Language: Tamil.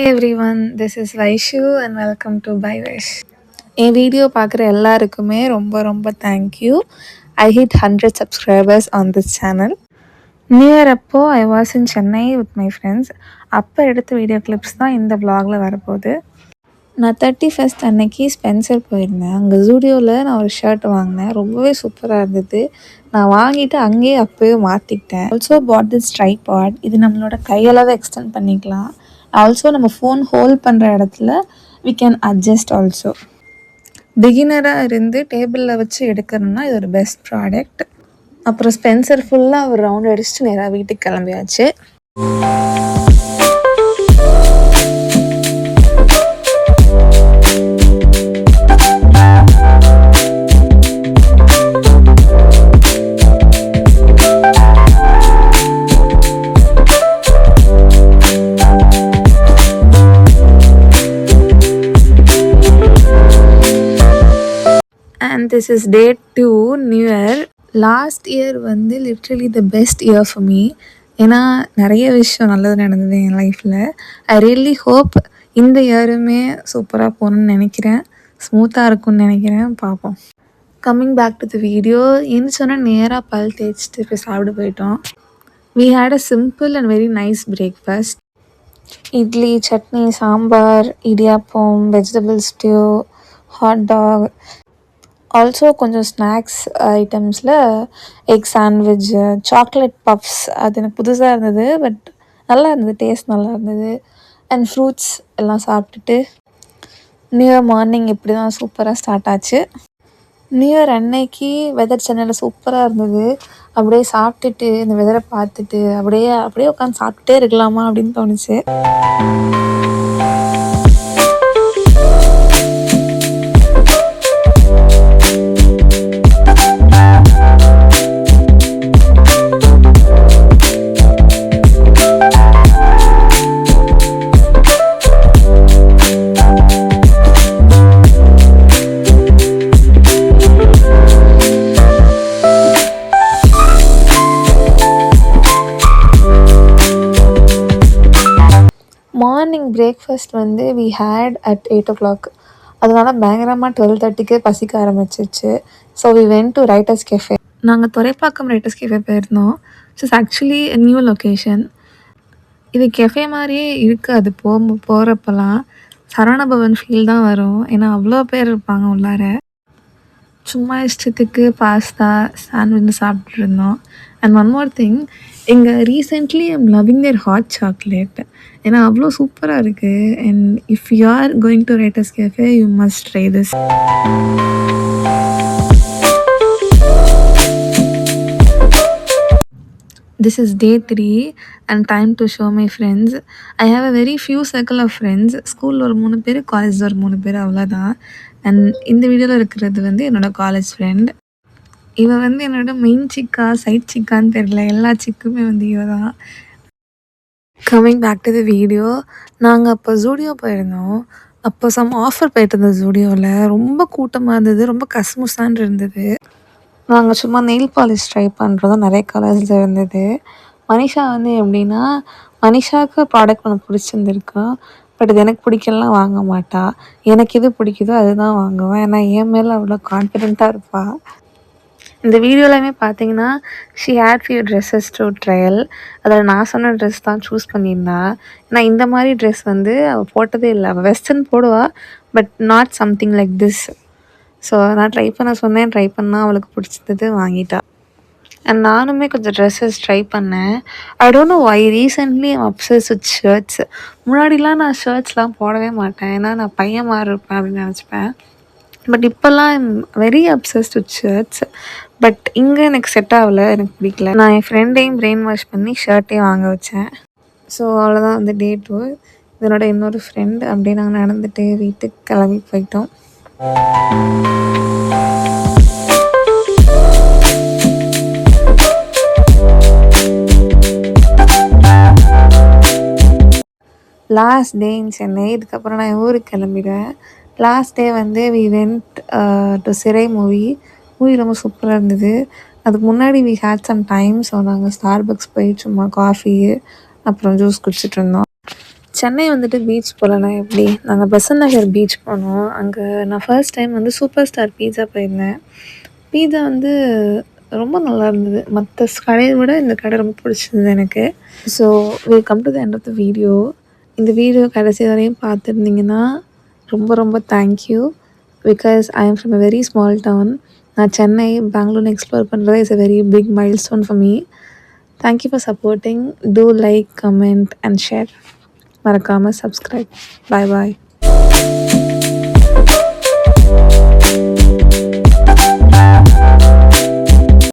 everyone, this is Vaishu and welcome to Bye Vish. என் வீடியோ பார்க்குற எல்லாருக்குமே ரொம்ப ரொம்ப thank you. I hit 100 subscribers on this channel. New year அப்போ I was in Chennai with my friends. அப்போ எடுத்த வீடியோ கிளிப்ஸ் தான் இந்த vlogல வரப்போகுது. நான் 31st அன்னைக்கு ஸ்பென்சர் போயிருந்தேன். அங்கே ஜூடியோவில் நான் ஒரு ஷர்ட் வாங்கினேன். ரொம்பவே சூப்பராக இருந்தது. நான் வாங்கிட்டு அங்கேயே அப்போயே மாற்றிக்கிட்டேன். Also bought this tripod. இது நம்மளோட கையளவு எக்ஸ்டெண்ட் பண்ணிக்கலாம். ஆல்சோ நம்ம ஃபோன் ஹோல்ட் பண்ணுற இடத்துல வி கேன் அட்ஜஸ்ட் ஆல்சோ. பிகினராக இருந்து டேபிளில் வச்சு எடுக்கணும்னா இது ஒரு பெஸ்ட் ப்ராடக்ட். அப்புறம் ஸ்பென்சர் ஃபுல்லாக ஒரு ரவுண்ட் அடிச்சுட்டு நேராக வீட்டுக்கு கிளம்பியாச்சு. And this is day 2 New Year. Last year வந்து literally the best year for me. ஏன்னா நிறைய விஷயம் நல்லது நடந்தது என் லைஃப்பில். ஐ ரியலி ஹோப் இந்த இயருமே சூப்பராக போகணுன்னு நினைக்கிறேன். ஸ்மூத்தாக இருக்கும்னு நினைக்கிறேன். பார்ப்போம். Coming back to the video. சொன்னால் நேராக பல் தேய்ச்சிட்டு போய் சாப்பிட போயிட்டோம். We had a simple and very nice breakfast. Idli, chutney, sambar, idiyappam, vegetable stew, hot dog, also கொஞ்சம் ஸ்நாக்ஸ் ஐட்டம்ஸில் எக் சாண்ட்விட்ச், சாக்லேட் பஃப்ஸ். அது எனக்கு புதுசாக இருந்தது, பட் நல்லா இருந்தது, டேஸ்ட் நல்லா இருந்தது. அண்ட் ஃப்ரூட்ஸ் எல்லாம் சாப்பிட்டுட்டு நியூ இயர் மார்னிங் இப்படி தான் சூப்பராக ஸ்டார்ட் ஆச்சு. நியூ இயர் அன்னைக்கு வெதர் சென்னையில் சூப்பராக இருந்தது. அப்படியே சாப்பிட்டுட்டு இந்த வெதரை பார்த்துட்டு அப்படியே உட்காந்து சாப்பிட்டுட்டே இருக்கலாமா அப்படின்னு தோணுச்சு. மார்னிங் பிரேக்ஃபாஸ்ட் வந்து வி ஹேட் அட் 8 o'clock. அதனால பயங்கரமாக 12:30க்கே பசிக்க ஆரம்பிச்சிச்சு. So we went to Writers Cafe. நாங்கள் துறைப்பாக்கம் ரைட்டர்ஸ் கெஃபே போயிருந்தோம். It's actually new location. இது கெஃபே மாதிரியே இருக்காது. போகிறப்பெல்லாம் சரவணபவன் ஃபீல் தான் வரும். ஏன்னா அவ்வளோ பேர் இருப்பாங்க உள்ளார. சும்மா இஷ்டத்துக்கு பாஸ்தா சாண்ட்விச் சாப்பிட்டு இருந்தோம். அண்ட் ஒன் மோர் திங், இங்கே recently I'm loving their hot chocolate. ஏன்னா அவ்வளோ சூப்பராக இருக்குது. And if you are going to Writers Cafe you must try this. This is day 3 and time to show my friends. I have a very few circle of friends. ஸ்கூலில் ஒரு 3 பேர், காலேஜில் ஒரு 3 பேர், அவ்வளோதான். அண்ட் இந்த வீடியோவில் இருக்கிறது வந்து என்னோடய காலேஜ் ஃப்ரெண்ட். இவன் வந்து என்னோட மெயின் சிக்கா சைட் சிக்கான்னு தெரியல, எல்லா சிக்குமே வந்து இவ தான். Coming back to the video. நாங்கள் அப்போ ஜூடியோ போயிருந்தோம். அப்போ சம் ஆஃபர் போயிட்டு இருந்தது ஜூடியோவில். ரொம்ப கூட்டமாக இருந்தது, ரொம்ப கஸ்முசான் இருந்தது. நாங்கள் சும்மா நெயில் பாலிஷ் ட்ரை பண்ணுறதும் நிறைய கலர்ஸில் இருந்தது. மனிஷா வந்து எப்படின்னா, மனிஷாவுக்கு ப்ராடக்ட் ஒன்று பிடிச்சிருந்துருக்கா, பட் இது எனக்கு பிடிக்கலாம் வாங்க மாட்டா. எனக்கு எது பிடிக்குதோ அதுதான் வாங்குவேன். ஏன்னா என் மேலே அவ்வளோ கான்ஃபிடென்ட்டாக இருப்பாள். இந்த வீடியோலையுமே பார்த்தீங்கன்னா she had few dresses to trial. அதில் நான் சொன்ன ட்ரெஸ் தான் சூஸ் பண்ணியிருந்தா. ஏன்னா இந்த மாதிரி ட்ரெஸ் வந்து அவள் போட்டதே இல்லை. அவள் வெஸ்டர்ன் போடுவாள், but not something like this. So நான் ட்ரை பண்ணால் அவளுக்கு பிடிச்சது வாங்கிட்டா. அண்ட் நானுமே கொஞ்சம் ட்ரெஸ்ஸஸ் ட்ரை பண்ணேன். I don't know why recently I'm obsess with shirts. முன்னாடிலாம் நான் ஷர்ட்ஸ்லாம் போடவே மாட்டேன், ஏன்னா நான் பையன் மாதிரி இருப்பேன் அப்படின்னு நினச்சிப்பேன். பட் இப்போல்லாம் I'm very obsessed with shirts. But இங்கே எனக்கு செட் ஆகலை, எனக்கு பிடிக்கல. நான் என் ஃப்ரெண்டையும் பிரெயின் வாஷ் பண்ணி ஷர்ட்டையும் வாங்க வச்சேன். ஸோ அவ்வளோதான் வந்து டே 2. இதனோட இன்னொரு ஃப்ரெண்ட். அப்படியே நாங்கள் நடந்துட்டு வீட்டுக்கு கிளம்பி போயிட்டோம். Last day in Chennai. இதுக்கப்புறம் நான் என் ஊருக்கு கிளம்பிடுவேன். லாஸ்ட் டே வந்து we went to Sirai movie ரொம்ப சூப்பராக இருந்தது. அதுக்கு முன்னாடி we had some time. So நாங்கள் ஸ்டார்பக்ஸ் போய் சும்மா காஃபி அப்புறம் ஜூஸ் குடிச்சிட்டு இருந்தோம். சென்னை வந்துட்டு பீச் போகலன்னா எப்படி? நாங்கள் பெசன்ட் நகர் பீச் போனோம். அங்கே நான் ஃபர்ஸ்ட் டைம் வந்து சூப்பர் ஸ்டார் பீட்சா போயிருந்தேன். பீட்சா வந்து ரொம்ப நல்லா இருந்தது. மற்ற கடையை விட இந்த கடை ரொம்ப பிடிச்சிருந்தது எனக்கு. So will come to the end of the video. இந்த வீடியோ கடைசி வரையும் பார்த்துருந்தீங்கன்னா ரொம்ப ரொம்ப thank you. Because I am from a very small town. நான் சென்னை, பெங்களூர்னு எக்ஸ்ப்ளோர் பண்ணுறது is a very big milestone for me. Thank you for supporting. Do like, comment and share. மறக்காமல் சப்ஸ்கிரைப். பாய் பாய்.